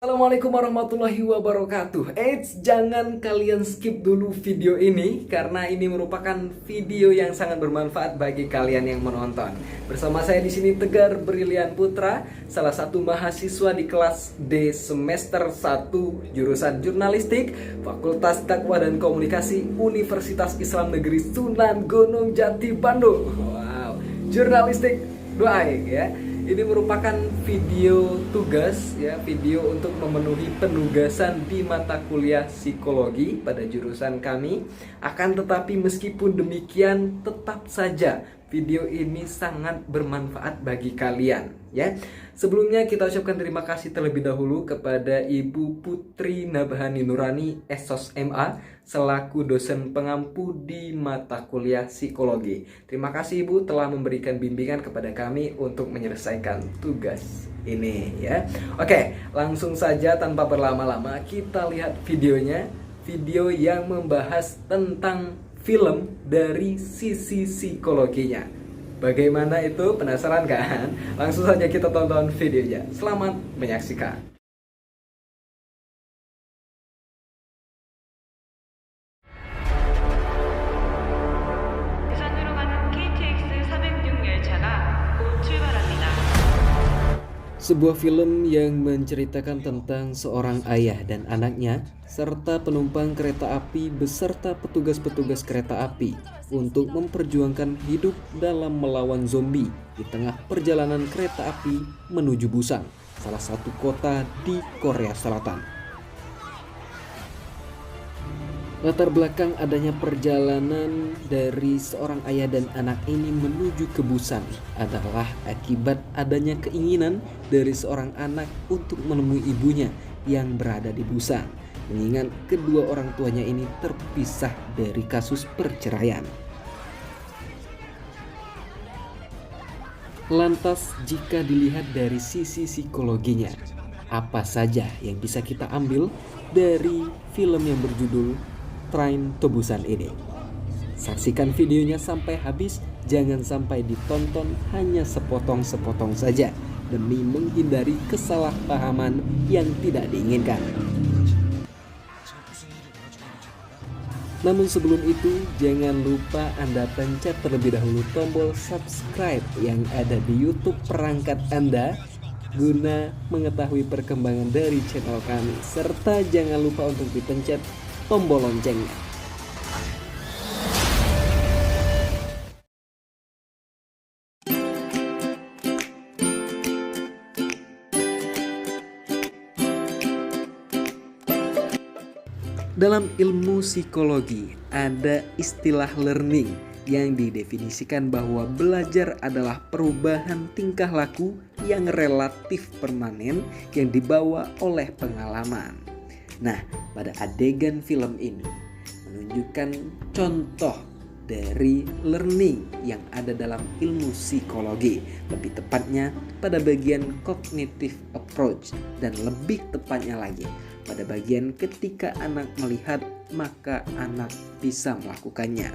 Assalamualaikum warahmatullahi wabarakatuh. Jangan kalian skip dulu video ini karena ini merupakan video yang sangat bermanfaat bagi kalian yang menonton. Bersama saya di sini Tegar Brilian Putra, salah satu mahasiswa di kelas D semester 1 jurusan Jurnalistik, Fakultas Dakwah dan Komunikasi Universitas Islam Negeri Sunan Gunung Jati Bandung. Wow, Jurnalistik doaik ya. Ini merupakan video tugas ya, video untuk memenuhi penugasan di mata kuliah psikologi pada jurusan kami. Akan tetapi meskipun demikian, tetap saja video ini sangat bermanfaat bagi kalian ya. Sebelumnya kita ucapkan terima kasih terlebih dahulu kepada Ibu Putri Nabhani Nurani SOS MA selaku dosen pengampu di mata kuliah psikologi. Terima kasih Ibu telah memberikan bimbingan kepada kami untuk menyelesaikan tugas ini ya. Oke, langsung saja tanpa berlama-lama kita lihat videonya. Video yang membahas tentang film dari sisi psikologinya. Bagaimana itu? Penasaran kan? Langsung saja kita tonton videonya. Selamat menyaksikan. 부산으로 가는 KTX 406 열차가 곧 출발합니다. Sebuah film yang menceritakan tentang seorang ayah dan anaknya serta penumpang kereta api beserta petugas-petugas kereta api untuk memperjuangkan hidup dalam melawan zombie di tengah perjalanan kereta api menuju Busan, salah satu kota di Korea Selatan. Latar belakang adanya perjalanan dari seorang ayah dan anak ini menuju ke Busan adalah akibat adanya keinginan dari seorang anak untuk menemui ibunya yang berada di Busan, mengingat kedua orang tuanya ini terpisah dari kasus perceraian. Lantas jika dilihat dari sisi psikologinya, apa saja yang bisa kita ambil dari film yang berjudul Train to Busan ini? Saksikan videonya sampai habis, jangan sampai ditonton hanya sepotong-sepotong saja demi menghindari kesalahpahaman yang tidak diinginkan. Namun sebelum itu, jangan lupa Anda pencet terlebih dahulu tombol subscribe yang ada di YouTube perangkat Anda guna mengetahui perkembangan dari channel kami, serta jangan lupa untuk dipencet tombol loncengnya. Dalam ilmu psikologi ada istilah learning yang didefinisikan bahwa belajar adalah perubahan tingkah laku yang relatif permanen yang dibawa oleh pengalaman. Nah, pada adegan film ini menunjukkan contoh dari learning yang ada dalam ilmu psikologi, lebih tepatnya pada bagian cognitive approach dan lebih tepatnya lagi pada bagian ketika anak melihat maka anak bisa melakukannya.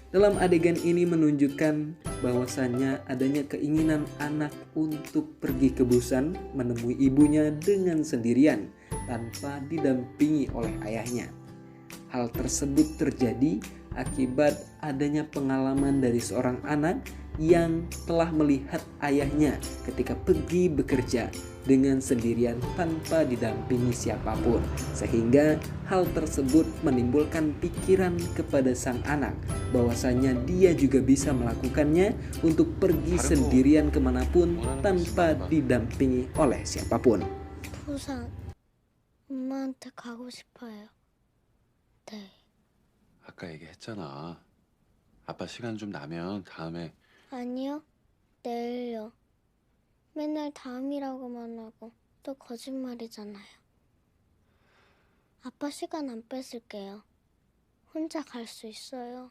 Dalam adegan ini menunjukkan bahwasannya adanya keinginan anak untuk pergi ke Busan menemui ibunya dengan sendirian tanpa didampingi oleh ayahnya. Hal tersebut terjadi akibat adanya pengalaman dari seorang anak yang telah melihat ayahnya ketika pergi bekerja dengan sendirian tanpa didampingi siapapun, sehingga hal tersebut menimbulkan pikiran kepada sang anak bahwasanya dia juga bisa melakukannya untuk pergi sendirian kemanapun tanpa didampingi oleh siapapun. 부산 엄마한테 가고 싶어요. 네. 아까 얘기했잖아. 아빠 시간 좀 나면 다음에. 아니요. 내일요. 맨날 다음이라고만 하고 또 거짓말이잖아요. 아빠 시간 안 뺏을게요. 혼자 갈 수 있어요.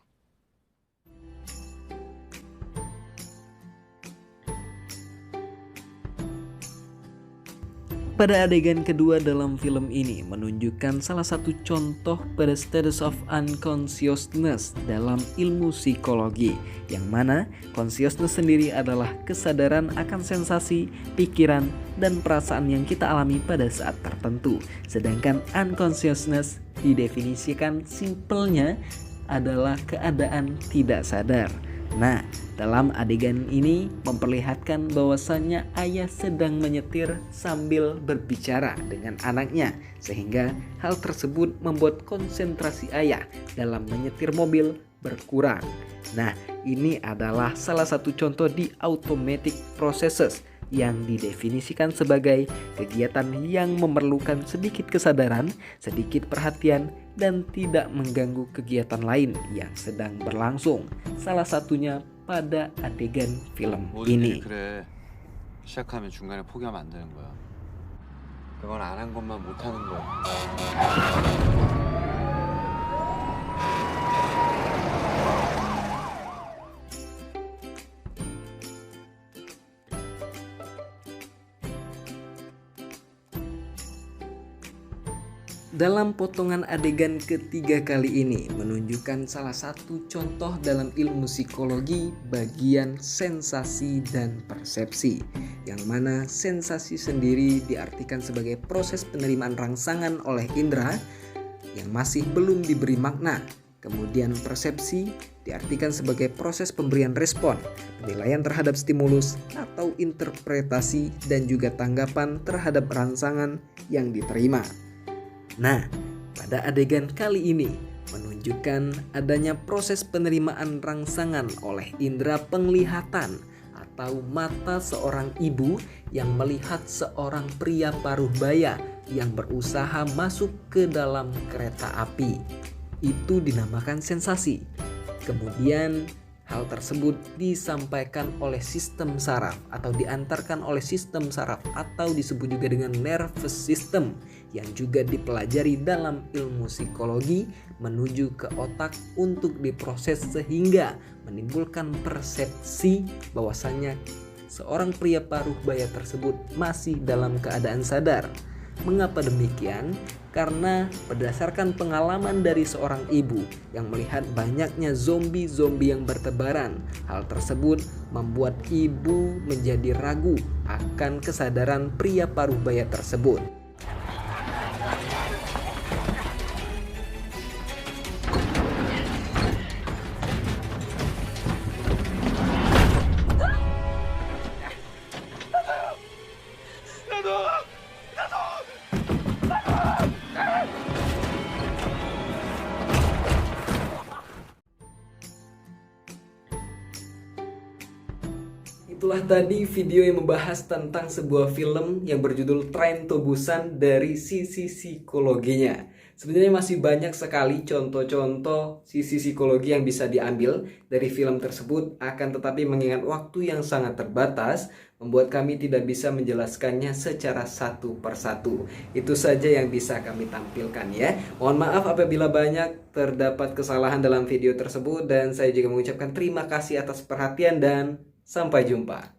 Pada adegan kedua dalam film ini menunjukkan salah satu contoh pada status of unconsciousness dalam ilmu psikologi, yang mana consciousness sendiri adalah kesadaran akan sensasi, pikiran, dan perasaan yang kita alami pada saat tertentu. Sedangkan unconsciousness didefinisikan simpelnya adalah keadaan tidak sadar. Nah, dalam adegan ini memperlihatkan bahwasannya ayah sedang menyetir sambil berbicara dengan anaknya, sehingga hal tersebut membuat konsentrasi ayah dalam menyetir mobil berkurang. Nah, ini adalah salah satu contoh di automatic processes yang didefinisikan sebagai kegiatan yang memerlukan sedikit kesadaran, sedikit perhatian, dan tidak mengganggu kegiatan lain yang sedang berlangsung. Salah satunya pada adegan film 모든 ini. 일이 그래. 시작하면 중간에 포기하면 안 되는 거야. 그건 안 한 것만 못 하는 거야. Dalam potongan adegan ketiga kali ini menunjukkan salah satu contoh dalam ilmu psikologi bagian sensasi dan persepsi, yang mana sensasi sendiri diartikan sebagai proses penerimaan rangsangan oleh indera yang masih belum diberi makna. Kemudian persepsi diartikan sebagai proses pemberian respon, penilaian terhadap stimulus atau interpretasi, dan juga tanggapan terhadap rangsangan yang diterima. Nah, pada adegan kali ini menunjukkan adanya proses penerimaan rangsangan oleh indera penglihatan atau mata seorang ibu yang melihat seorang pria paruh baya yang berusaha masuk ke dalam kereta api. Itu dinamakan sensasi. Kemudian hal tersebut disampaikan oleh sistem saraf atau diantarkan oleh sistem saraf atau disebut juga dengan nervous system yang juga dipelajari dalam ilmu psikologi menuju ke otak untuk diproses sehingga menimbulkan persepsi bahwasannya seorang pria paruh baya tersebut masih dalam keadaan sadar. Mengapa demikian? Karena berdasarkan pengalaman dari seorang ibu yang melihat banyaknya zombie-zombie yang bertebaran, hal tersebut membuat ibu menjadi ragu akan kesadaran pria paruh baya tersebut. Itulah tadi video yang membahas tentang sebuah film yang berjudul Train to Busan dari sisi psikologinya. Sebenarnya masih banyak sekali contoh-contoh sisi psikologi yang bisa diambil dari film tersebut, akan tetapi mengingat waktu yang sangat terbatas, membuat kami tidak bisa menjelaskannya secara satu persatu. Itu saja yang bisa kami tampilkan ya. Mohon maaf apabila banyak terdapat kesalahan dalam video tersebut, dan saya juga mengucapkan terima kasih atas perhatian dan sampai jumpa.